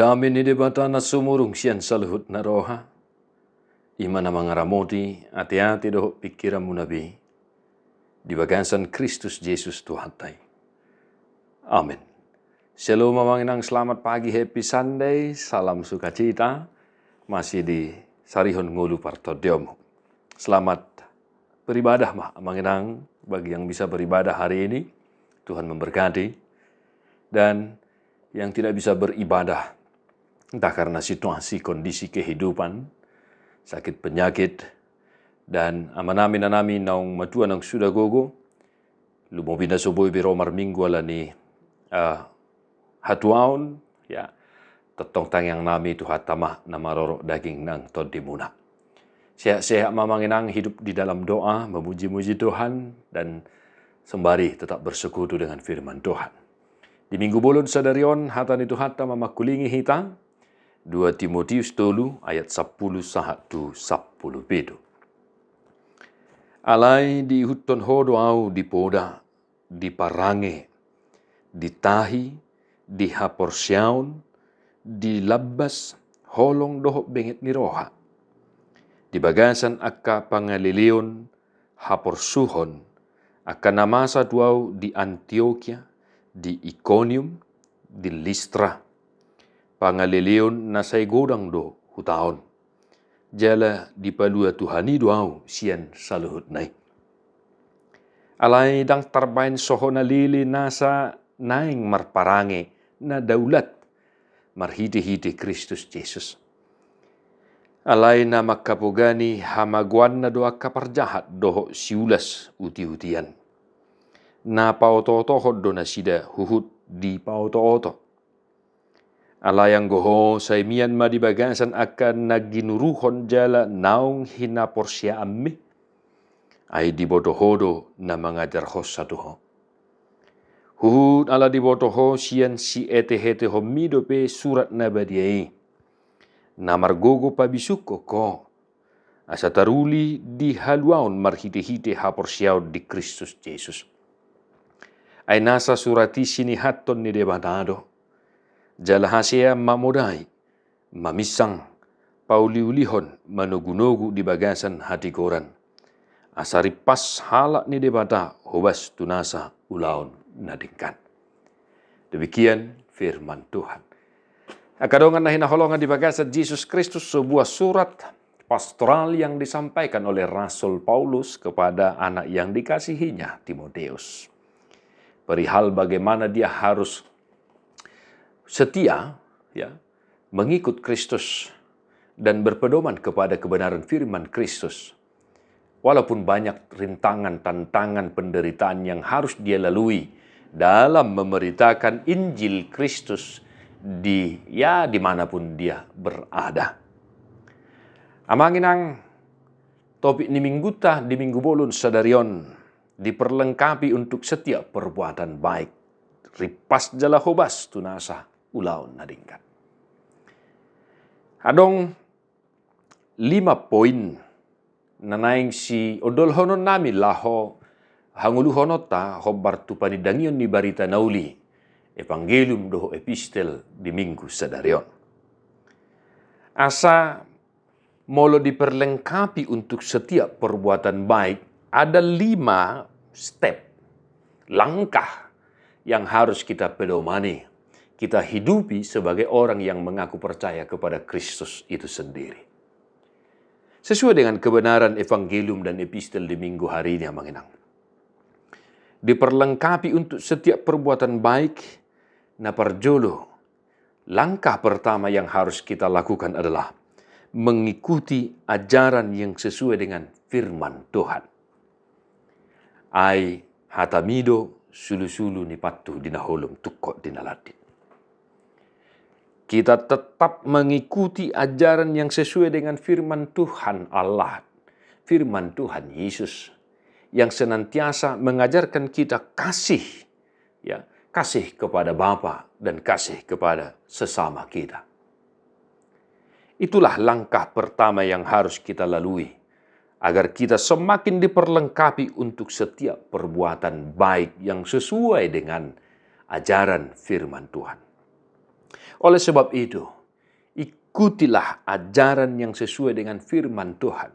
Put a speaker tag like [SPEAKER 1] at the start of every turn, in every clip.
[SPEAKER 1] Dami ni debata na sumurung siyan sa luhut na roha. Ima na mga ramoti, ati-ati doho pikiran mo nabi. Di bagansan Kristus Jesus Tuhatay. Amen. Shalom mamanginang selamat pagi, happy Sunday, salam sukacita. Masih di Sarihon Ngulu Partodiomo. Selamat beribadah mamanginang bagi yang bisa beribadah hari ini. Tuhan memberkati. Dan yang tidak bisa beribadah, entah karena situasi, kondisi kehidupan, sakit penyakit, dan amanami naung matua nang sudah gogo, lumo bina soboi biromar minggu alani hatuaun, ya, tetong tangyang nami tuhat tamah namaroro daging nang todimuna. Sehat-sehat mamanginang hidup di dalam doa, memuji-muji Tuhan, dan sembari tetap bersekutu dengan firman Tuhan. Di minggu bolon sadarion hatan itu hata mamakulingi hita 2 Timotius 3 ayat 10 sahatu 10 bedo. Alai di huton hodo au di poda, di parange, di tahi, di haporsiaun, di labbas, holong dohok benget ni roha. Di bagasan akka pangalilion, haporsuhon, akka namasa duau di Antioquia, di Iconium, di Listra, pangalilion na say godang do hutaon. Jala di palua Tuhani doau sian saluhut nai. Alay dang tarbain sohona lili nasa naing marparange na daulat marhiti-hiti Kristus Jesus. Alay na makapugani hamaguan na doa kaparjahat doho siulas uti-utian. Na pauto-oto do na sida huhut di pauto-oto. Alayang goho sa imian madibagasan akan naginuruhon jala naung hinaporsya ammi. Ay dibodohodo na mengajar hos satuho. Huhut ala dibodoho sian si ete-hete homido pe surat nabadiai. Namargogo pabisuko ko. Asa taruli di haluaun marhite-hite haporsyao di Kristus Jesus. Ay nasa surati sinihaton ni debatado. Jalahasya mamudai, mamisang, pauliulihon, manugunugu di bagasan hati koran. Asari pas halak ni debata, hobas tunasa ulaun nadingkan. Demikian firman Tuhan. Akadongan na hinaholongan di bagasan Jesus Kristus, sebuah surat pastoral yang disampaikan oleh Rasul Paulus kepada anak yang dikasihinya, Timotius. Perihal bagaimana dia harus setia, ya, mengikut Kristus dan berpedoman kepada kebenaran firman Kristus. Walaupun banyak rintangan, tantangan, penderitaan yang harus dia lalui dalam memberitakan Injil Kristus dimanapun dia berada. Amanginang topik ni mingguta di minggu bolon sadarion diperlengkapi untuk setiap perbuatan baik. Ripas jala hobas tunasa ulaun nadingkan. Adong 5 poin na naing si odol honon nami laho hangulu honota hobar tupani dangion ni barita nauli evangelium doho epistel di minggu sadarion. Asa molo diperlengkapi untuk setiap perbuatan baik, ada 5 step, langkah yang harus kita pedomani, kita hidupi sebagai orang yang mengaku percaya kepada Kristus itu sendiri. Sesuai dengan kebenaran evangelium dan epistel di minggu hari ini, mengenang. Diperlengkapi untuk setiap perbuatan baik, na parjolo, langkah pertama yang harus kita lakukan adalah mengikuti ajaran yang sesuai dengan firman Tuhan. Ai hatamido sulu-sulu ni patu dinaholom tukok dinaladit. Kita tetap mengikuti ajaran yang sesuai dengan firman Tuhan Allah, firman Tuhan Yesus, yang senantiasa mengajarkan kita kasih, ya, kasih kepada Bapa dan kasih kepada sesama kita. Itulah langkah pertama yang harus kita lalui, agar kita semakin diperlengkapi untuk setiap perbuatan baik yang sesuai dengan ajaran firman Tuhan. Oleh sebab itu, ikutilah ajaran yang sesuai dengan firman Tuhan.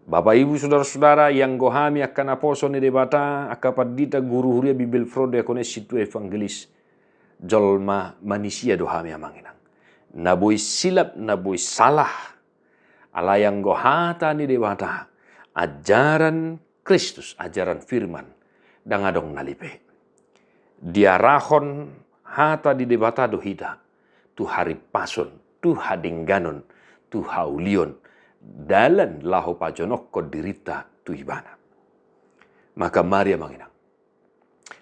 [SPEAKER 1] Bapak Ibu saudara-saudara yang gohami akan aposo ni debata akapadita guru huria Bibil frode akone situ evangelis jolma manusia dohami amanginang. Nabui silap, nabui salah. Ala yang gohata ni debata ajaran Kristus, ajaran firman dangadong nalipe. Diarahon hata di debata dohita tu hari pason, tu hadingganon, tu haulion dalan laho pajonok ko dirita tu ibana. Maka mari manginang.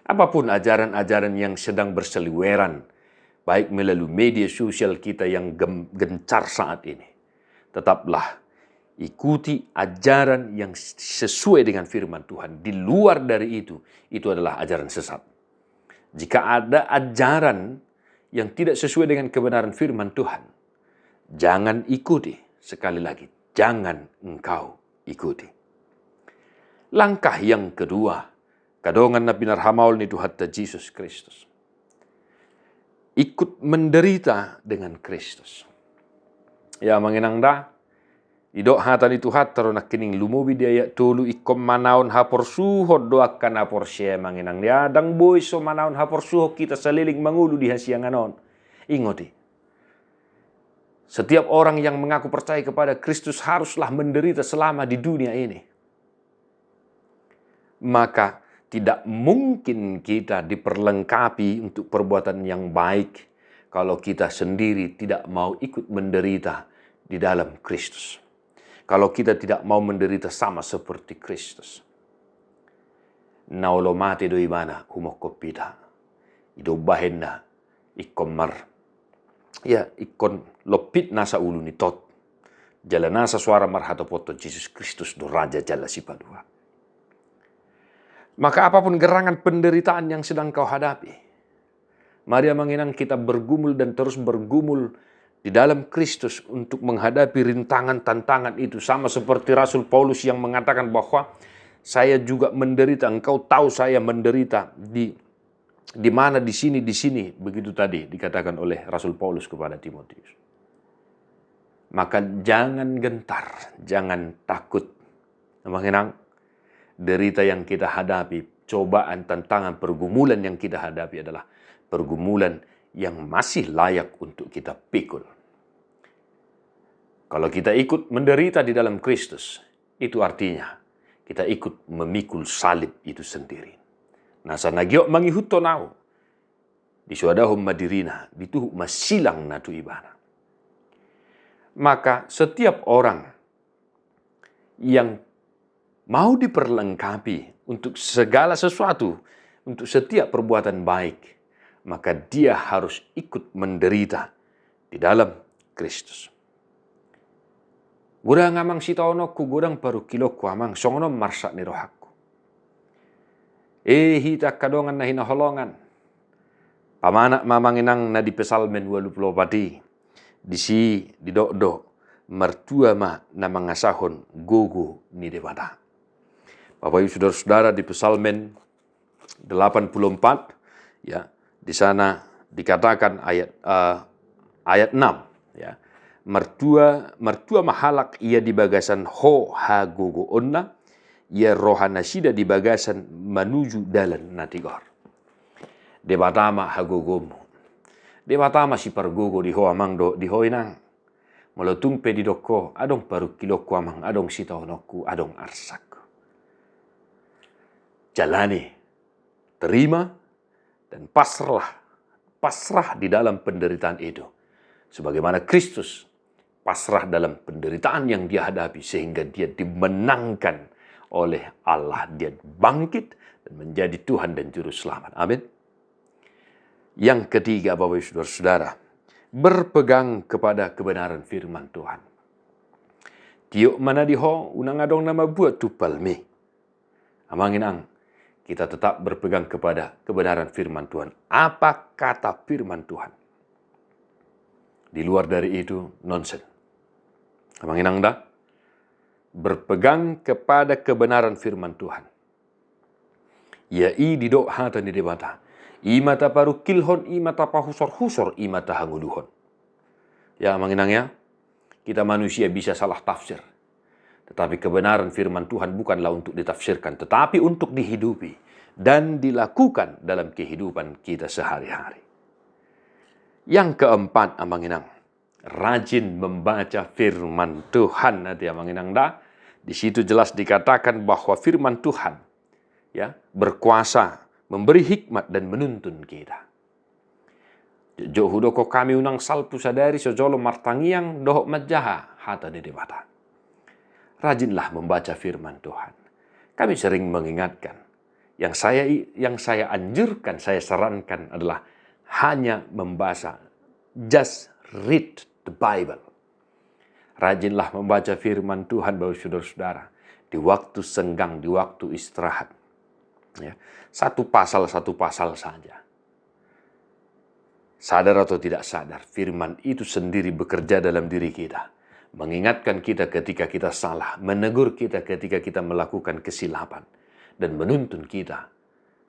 [SPEAKER 1] Apapun ajaran-ajaran yang sedang berseliweran, baik melalui media sosial kita yang gencar saat ini, tetaplah ikuti ajaran yang sesuai dengan firman Tuhan. Di luar dari itu adalah ajaran sesat. Jika ada ajaran yang tidak sesuai dengan kebenaran firman Tuhan, jangan ikuti. Sekali lagi, jangan engkau ikuti. Langkah yang kedua, kadongan na pinarhamaul ni Tuhan Yesus Kristus. Ikut menderita dengan Kristus. Ya manginangda, idok hata ni Tuhan taro nakining lumubi dia tulu ikom manaon hapor suhod doakan hapor siya manginang dia. Dang boy so manaon hapor suhod kita saliling mangulu di hasianganon. Ingoti. Setiap orang yang mengaku percaya kepada Kristus haruslah menderita selama di dunia ini. Maka tidak mungkin kita diperlengkapi untuk perbuatan yang baik kalau kita sendiri tidak mau ikut menderita di dalam Kristus. Kalau kita tidak mau menderita sama seperti Kristus. Naulo mate do ibana humokopita. Ido bahenna ikomar. Ya, ikon lopit nasa ulu ni tot. Jala nasa suara marhato poto Yesus Kristus do Raja jala sipadua. Maka apapun gerangan penderitaan yang sedang kau hadapi, mari manginang kita bergumul dan terus bergumul di dalam Kristus untuk menghadapi rintangan tantangan itu. Sama seperti Rasul Paulus yang mengatakan bahwa saya juga menderita, engkau tahu saya menderita di mana, di sini, begitu tadi dikatakan oleh Rasul Paulus kepada Timotius. Maka jangan gentar, jangan takut. Mengenang derita yang kita hadapi, cobaan, tantangan, pergumulan yang kita hadapi adalah pergumulan yang masih layak untuk kita pikul. Kalau kita ikut menderita di dalam Kristus, itu artinya kita ikut memikul salib itu sendiri. Nasa nagyo mangihuto nao. Di suadahum madirina, dituhu masilang na tu ibana. Maka setiap orang yang mau diperlengkapi untuk segala sesuatu, untuk setiap perbuatan baik, maka dia harus ikut menderita di dalam Kristus. Gudang amang sitaonokku, gudang paru kilokku amang songonom marsa ni rohakku. Hita kadongan na hinaholongan. Pamanak mamanginang na di pesalmen 24. Disi di do mertua ma na mangasahon gogo ni dewata. Bapak Ibu saudara-saudara di pesalmen 84 ya, di sana dikatakan ayat 6 ya. Mertua mahalak ia di bagasan ho ha gogo onna. Ia rohana sida di bagasan menuju dalan natigor. Debatama hagogomu. Debatama si pargogo di ho amang do di hoinang. Molotung pe di doko adong paru kiloko amang adong sitaonokku adong arsak. Jalani, terima dan pasrah di dalam penderitaan itu. Sebagaimana Kristus pasrah dalam penderitaan yang dia hadapi sehingga dia dimenangkan oleh Allah, dia bangkit dan menjadi Tuhan dan Juru Selamat. Amin. Yang ketiga, Bapak Ibu saudara-saudara, berpegang kepada kebenaran firman Tuhan. Tiuk mana diho unang adong nama buat tupalmi. Amanginang, kita tetap berpegang kepada kebenaran firman Tuhan. Apa kata firman Tuhan? Di luar dari itu, nonsen. Amanginang dah? Berpegang kepada kebenaran firman Tuhan. Ya di dok hata ni debata. Imata paru kilhon, imata pahusor-husor, imata hanguluhon. Ya manginang ya, kita manusia bisa salah tafsir. Tetapi kebenaran firman Tuhan bukanlah untuk ditafsirkan, tetapi untuk dihidupi dan dilakukan dalam kehidupan kita sehari-hari. Yang keempat, amanginang, rajin membaca firman Tuhan. Nanti amanginang dah, di situ jelas dikatakan bahwa firman Tuhan ya berkuasa, memberi hikmat dan menuntun kita. Jo hudoko kami unang salpu sadari sojolo martangiang dohok majaha hata di debata. Rajinlah membaca firman Tuhan. Kami sering mengingatkan, yang saya anjurkan, saya sarankan adalah hanya membaca, just read the Bible. Rajinlah membaca firman Tuhan, Bapak saudara-saudara, di waktu senggang, di waktu istirahat. Ya, satu pasal saja. Sadar atau tidak sadar, firman itu sendiri bekerja dalam diri kita. Mengingatkan kita ketika kita salah, menegur kita ketika kita melakukan kesilapan, dan menuntun kita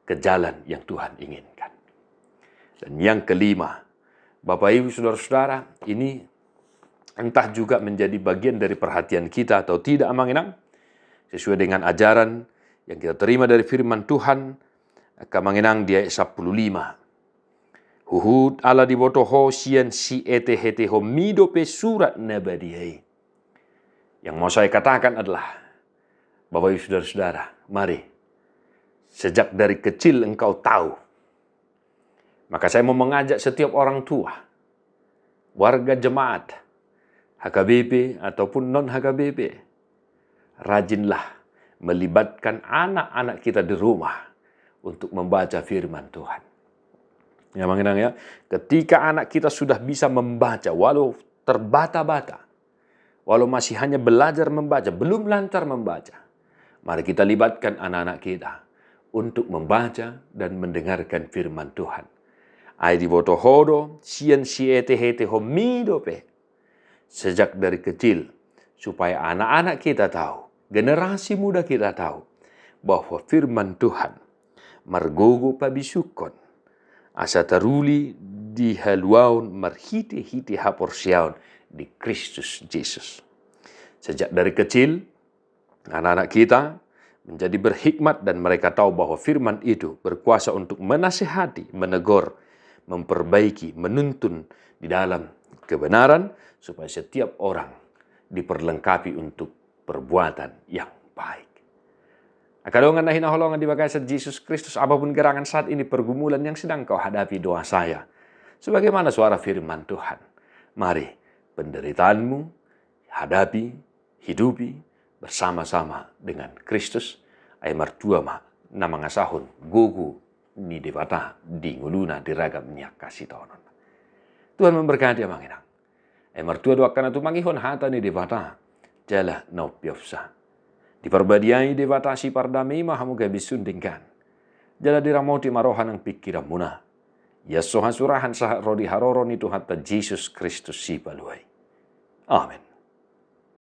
[SPEAKER 1] ke jalan yang Tuhan inginkan. Dan yang kelima, Bapak Ibu saudara-saudara, ini entah juga menjadi bagian dari perhatian kita atau tidak, amanginang, sesuai dengan ajaran yang kita terima dari firman Tuhan, kamanginang di ayat 15. Huhud ala dibotoho sian si ete ho midope surat nabadiai. Yang mau saya katakan adalah, Bapak Ibu saudara-saudara, mari, sejak dari kecil engkau tahu. Maka saya mau mengajak setiap orang tua, warga jemaat, HKBP ataupun non-HKBP, rajinlah melibatkan anak-anak kita di rumah untuk membaca firman Tuhan. Ya mengenang ya, ketika anak kita sudah bisa membaca, walau terbata-bata, walau masih hanya belajar membaca, belum lancar membaca, mari kita libatkan anak-anak kita untuk membaca dan mendengarkan firman Tuhan. Ai dibotohodo sian siete hete homidope. Sejak dari kecil, supaya anak-anak kita tahu, generasi muda kita tahu, bahwa firman Tuhan margogo pabisukon, asa taruli di haluaun marhiti-hiti haporsiaun di Kristus Yesus. Sejak dari kecil, anak-anak kita menjadi berhikmat dan mereka tahu bahwa firman itu berkuasa untuk menasihati, menegur, memperbaiki, menuntun di dalam kebenaran supaya setiap orang diperlengkapi untuk perbuatan yang baik. Akadongan na hinaholongan di bagasan Yesus Kristus, apapun gerangan saat ini, pergumulan yang sedang kau hadapi, doa saya, sebagaimana suara firman Tuhan, mari penderitaanmu hadapi, hidupi bersama-sama dengan Kristus. Ay martua ma na mga sahon gugu ni debata di nguluna di ragam niya kasih tonon. Tuhan memberkati amang inang. Ay martua doakan atu mangihon hata ni debata jala no piofsa. Diperbadiai debata si pardami mahamu gabi sundingkan. Jala diramoti marohan ang pikiran muna. Yasohan surahan sah rodi haroron itu hatta Jesus Kristus si paluay. Amen.